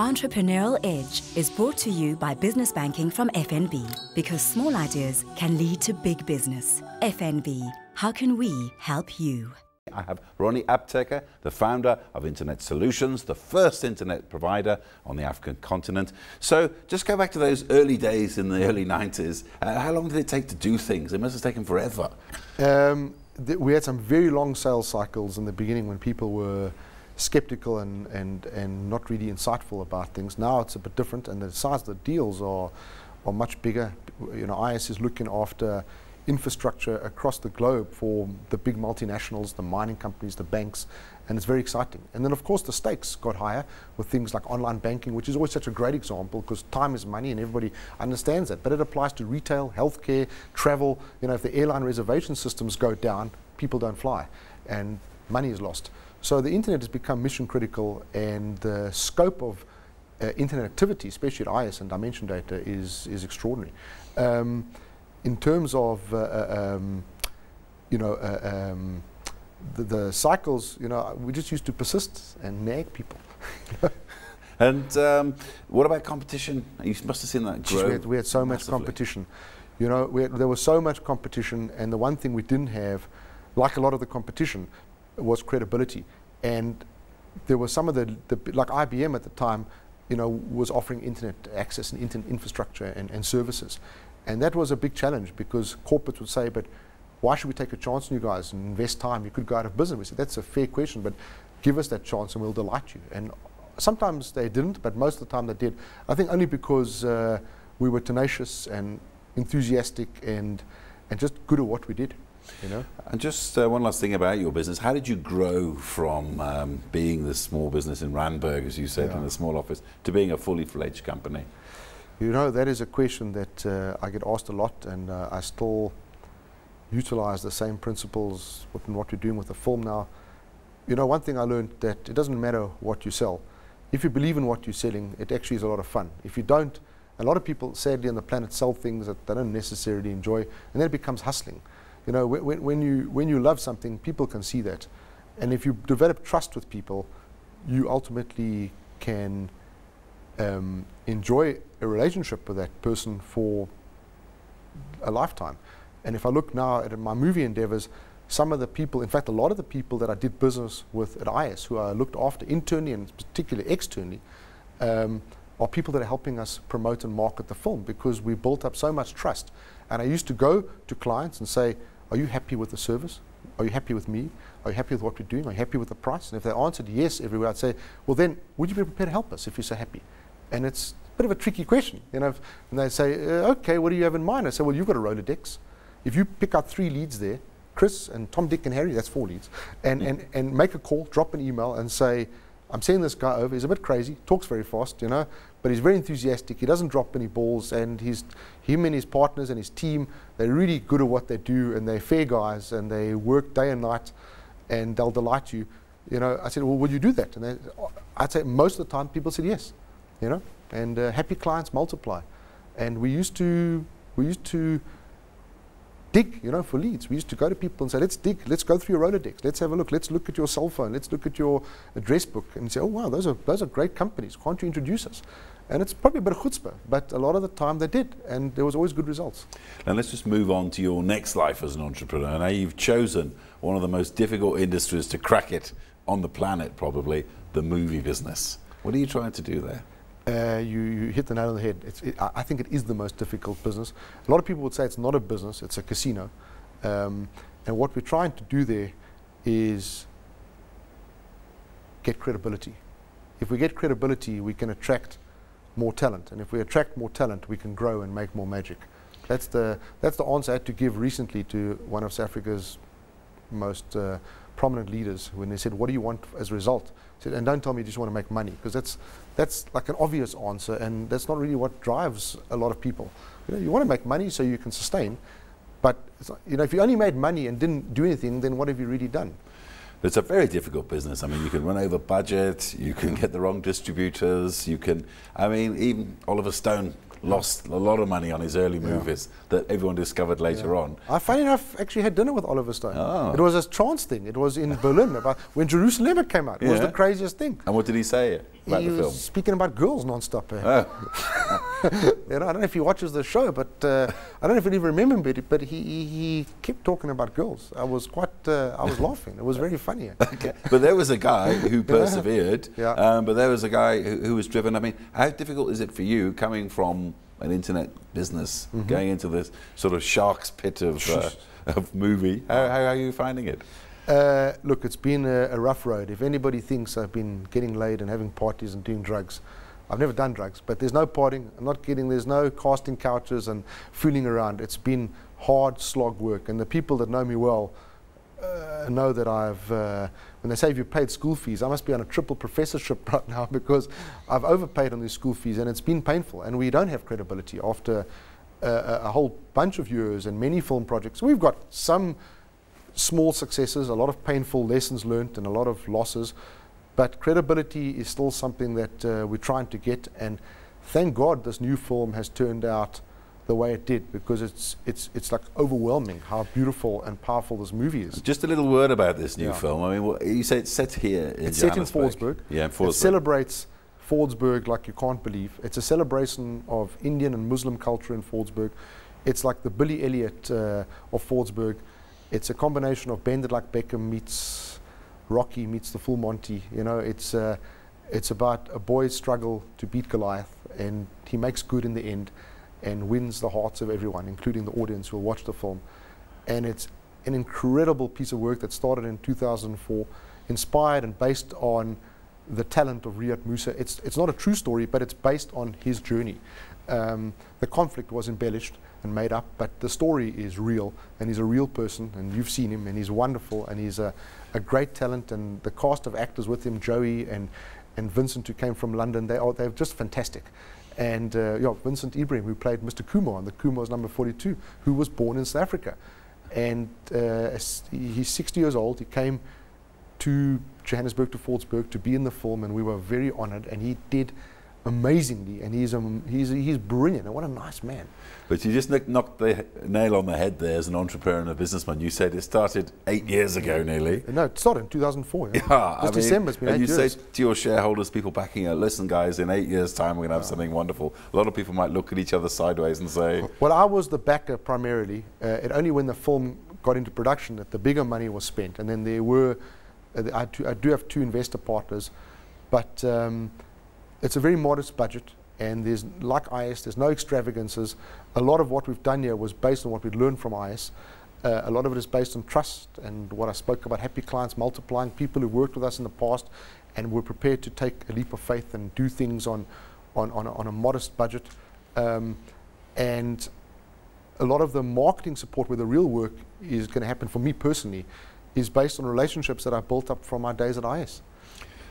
Entrepreneurial Edge is brought to you by Business Banking from FNB, because small ideas can lead to big business. FNB, how can we help you? I have Ronnie Apteker, the founder of Internet Solutions, the first internet provider on the African continent. So just go back to those early days in the early 90s. How long did it take to do things? It must have taken forever. We had some very long sales cycles in the beginning when people were skeptical and not really insightful about things. Now it's a bit different, and the size of the deals are much bigger. You know, IS is looking after infrastructure across the globe for the big multinationals, the mining companies, the banks, and it's very exciting. And then of course the stakes got higher with things like online banking, which is always such a great example because time is money and everybody understands that. But it applies to retail, healthcare, travel. You know, if the airline reservation systems go down, people don't fly and money is lost. So the internet has become mission critical, and the scope of internet activity, especially at IS and dimension data, is extraordinary. In terms of the cycles, you know, we just used to persist and nag people. And what about competition? You must have seen that grow. We had so much competition. You know, there was so much competition, and the one thing we didn't have, like a lot of the competition, was credibility. And there was some of like IBM at the time, you know, was offering internet access and internet infrastructure and services. And that was a big challenge because corporates would say, but why should we take a chance on you guys and invest time? You could go out of business. We said, that's a fair question, but give us that chance and we'll delight you. And sometimes they didn't, but most of the time they did. I think only because we were tenacious and enthusiastic and just good at what we did. You know? And just one last thing about your business. How did you grow from being the small business in Randburg, as you said, in a small office, to being a fully fledged company? You know, that is a question that I get asked a lot, and I still utilize the same principles in what we're doing with the film now. You know, one thing I learned, that it doesn't matter what you sell. If you believe in what you're selling, it actually is a lot of fun. If you don't, a lot of people, sadly, on the planet sell things that they don't necessarily enjoy, and then it becomes hustling. You know, when you love something, people can see that. And if you develop trust with people, you ultimately can enjoy a relationship with that person for a lifetime. And if I look now at my movie endeavors, some of the people, in fact a lot of the people that I did business with at IS, who I looked after internally and particularly externally, are people that are helping us promote and market the film, because we built up so much trust. And I used to go to clients and say, are you happy with the service? Are you happy with me? Are you happy with what we're doing? Are you happy with the price? And if they answered yes everywhere, I'd say, well then, would you be prepared to help us if you're so happy? And it's a bit of a tricky question, you know. And they say, okay, what do you have in mind? I say, well, you've got a Rolodex. If you pick out 3 leads there, Chris and Tom, Dick and Harry, that's 4 leads, and make a call, drop an email and say, I'm sending this guy over, he's a bit crazy, talks very fast, you know, but he's very enthusiastic, he doesn't drop any balls, and him and his partners and his team, they're really good at what they do, and they're fair guys, and they work day and night, and they'll delight you. You know, I said, well, will you do that? And I'd say most of the time people said yes, you know, and happy clients multiply. And we used to dig, you know, for leads. We used to go to people and say, let's dig, let's go through your Rolodex, let's have a look, let's look at your cell phone, let's look at your address book, and say, oh wow, those are great companies, can't you introduce us? And it's probably a bit of chutzpah, but a lot of the time they did, and there was always good results. And let's just move on to your next life as an entrepreneur. Now you've chosen one of the most difficult industries to crack it on the planet, probably, the movie business. What are you trying to do there? You hit the nail on the head. I think it is the most difficult business. A lot of people would say it's not a business, it's a casino. And what we're trying to do there is get credibility. If we get credibility, we can attract more talent. And if we attract more talent, we can grow and make more magic. That's the answer I had to give recently to one of South Africa's most prominent leaders when they said, what do you want as a result? I said, and don't tell me you just want to make money, because that's like an obvious answer, and that's not really what drives a lot of people. You know, you want to make money so you can sustain, but you know, if you only made money and didn't do anything, then what have you really done? It's a very difficult business. I mean, you can run over budget, you can get the wrong distributors, you can, I mean, even Oliver Stone lost a lot of money on his early movies that everyone discovered later on. I, funny enough, actually had dinner with Oliver Stone. Oh. It was a trance thing. It was in Berlin about when Jerusalem came out. It was the craziest thing. And what did he say? about the film? was speaking about girls non-stop. Oh. You know, I don't know if he watches the show, but I don't know if he even remembered it, but he kept talking about girls. I was laughing. It was very funny. Okay. But there was a guy who persevered, Yeah. but there was a guy who was driven. I mean, how difficult is it for you coming from an internet business, going into this sort of shark's pit of movie? How are you finding it? Look, it's been a rough road. If anybody thinks I've been getting laid and having parties and doing drugs, I've never done drugs, but there's no partying. I'm not kidding. There's no casting couches and fooling around. It's been hard slog work, and the people that know me well know that when they say if you paid school fees, I must be on a triple professorship right now because I've overpaid on these school fees, and it's been painful, and we don't have credibility after a whole bunch of years and many film projects. We've got some small successes, a lot of painful lessons learned and a lot of losses, but credibility is still something that we're trying to get, and thank God this new film has turned out the way it did, because it's like overwhelming how beautiful and powerful this movie is. Just a little word about this new film. I mean, you say it's set here in It's set in Johannesburg. Fordsburg. Yeah, in Fordsburg. It celebrates Fordsburg like you can't believe. It's a celebration of Indian and Muslim culture in Fordsburg. It's like the Billy Elliot of Fordsburg. It's a combination of Bend It Like Beckham meets Rocky meets the Full Monty. You know, it's about a boy's struggle to beat Goliath, and he makes good in the end and wins the hearts of everyone, including the audience who will watch the film. And it's an incredible piece of work that started in 2004, inspired and based on the talent of Riyad Musa. It's not a true story, but it's based on his journey. The conflict was embellished and made up, but the story is real, and he's a real person, and you've seen him, and he's wonderful, and he's a great talent, and the cast of actors with him, Joey and Vincent, who came from London, they're just fantastic. And Vincent Ibrahim, who played Mr. Kumar, and the Kumar's number 42, who was born in South Africa. And he's 60 years old. He came to Johannesburg, to Fordsburg, to be in the film, and we were very honored, and he did amazingly, and he's brilliant, and what a nice man. But you just knocked the nail on the head there as an entrepreneur and a businessman. You said it started 8 years ago nearly. No, it started in 2004. Yeah, December, it's been 8 years. And you say to your shareholders, people backing you, listen guys, in 8 years time we're going to have something wonderful. A lot of people might look at each other sideways and say... Well, I was the backer primarily. It only when the film got into production that the bigger money was spent, and then there were, I do have 2 investor partners, but it's a very modest budget, and there's, like IS, there's no extravagances. A lot of what we've done here was based on what we'd learned from IS. A lot of it is based on trust and what I spoke about, happy clients multiplying, people who worked with us in the past and were prepared to take a leap of faith and do things on a modest budget. And a lot of the marketing support, where the real work is going to happen for me personally, is based on relationships that I built up from my days at IS.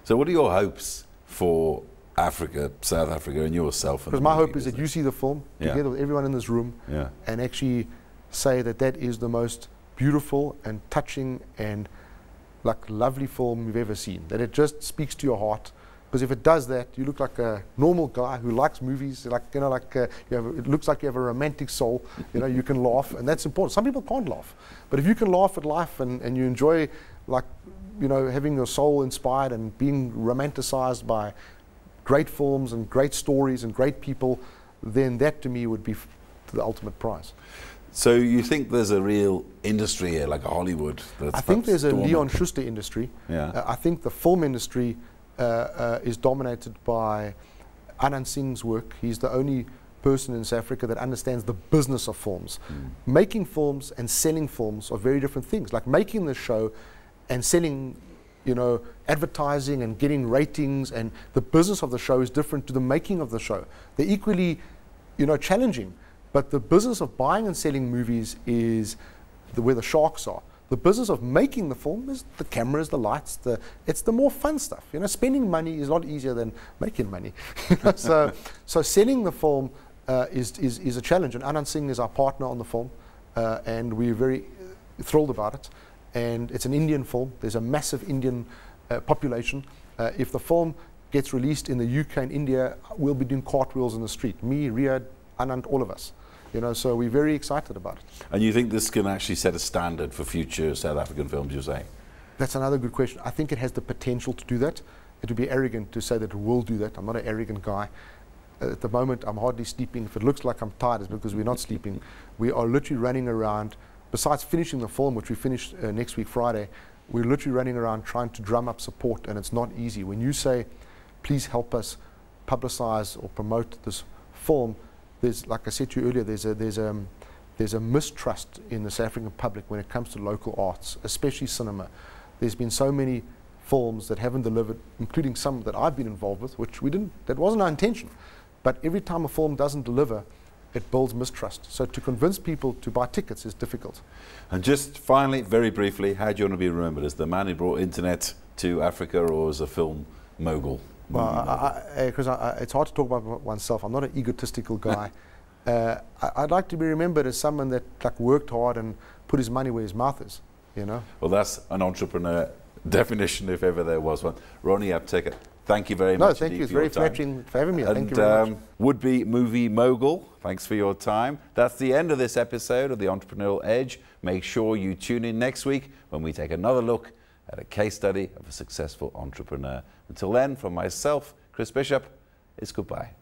So what are your hopes for Africa, South Africa, and yourself? Because my hope is that you see the film together with everyone in this room and actually say that that is the most beautiful and touching and like lovely film you've ever seen. That it just speaks to your heart. Because if it does that, you look like a normal guy who likes movies. Like it looks like you have a romantic soul. You know, you can laugh, and that's important. Some people can't laugh, but if you can laugh at life and you enjoy, like, you know, having your soul inspired and being romanticized by great films and great stories and great people, then that to me would be the ultimate prize. So you think there's a real industry here, like a Hollywood? I think there's a Leon Schuster industry. I think the film industry is dominated by Anand Singh's work. He's the only person in South Africa that understands the business of films. Making films and selling films are very different things. Like making the show and selling, you know, advertising and getting ratings, and the business of the show is different to the making of the show. They're equally, you know, challenging, but the business of buying and selling movies is where the sharks are. The business of making the film is the cameras, the lights, it's the more fun stuff. You know, spending money is a lot easier than making money. So selling the film is a challenge, and Anand Singh is our partner on the film, and we're very thrilled about it. And it's an Indian film. There's a massive Indian population. If the film gets released in the UK and India, we'll be doing cartwheels in the street. Me, Riyad, Anand, all of us. You know, so we're very excited about it. And you think this can actually set a standard for future South African films, you're saying? That's another good question. I think it has the potential to do that. it would be arrogant to say that it will do that. I'm not an arrogant guy. At the moment, I'm hardly sleeping. If it looks like I'm tired, it's because we're not sleeping. We are literally running around. Besides finishing the film, which we finish next week, Friday, we're literally running around trying to drum up support, and it's not easy. When you say, please help us publicize or promote this film, there's, like I said to you earlier, there's a mistrust in the South African public when it comes to local arts, especially cinema. There's been so many films that haven't delivered, including some that I've been involved with, which we didn't, that wasn't our intention. But every time a film doesn't deliver, it builds mistrust. So to convince people to buy tickets is difficult. And just finally, very briefly, how do you want to be remembered? As the man who brought internet to Africa, or as a film mogul? Well, because it's hard to talk about oneself. I'm not an egotistical guy. I'd like to be remembered as someone that worked hard and put his money where his mouth is, you know. Well, that's an entrepreneur definition, if ever there was one. Ronnie Apteker, thank you very much. No, thank you. It's very flattering for having me. Thank you very much. Would-be movie mogul, thanks for your time. That's the end of this episode of the Entrepreneurial Edge. Make sure you tune in next week when we take another look at a case study of a successful entrepreneur. Until then, from myself, Chris Bishop, it's goodbye.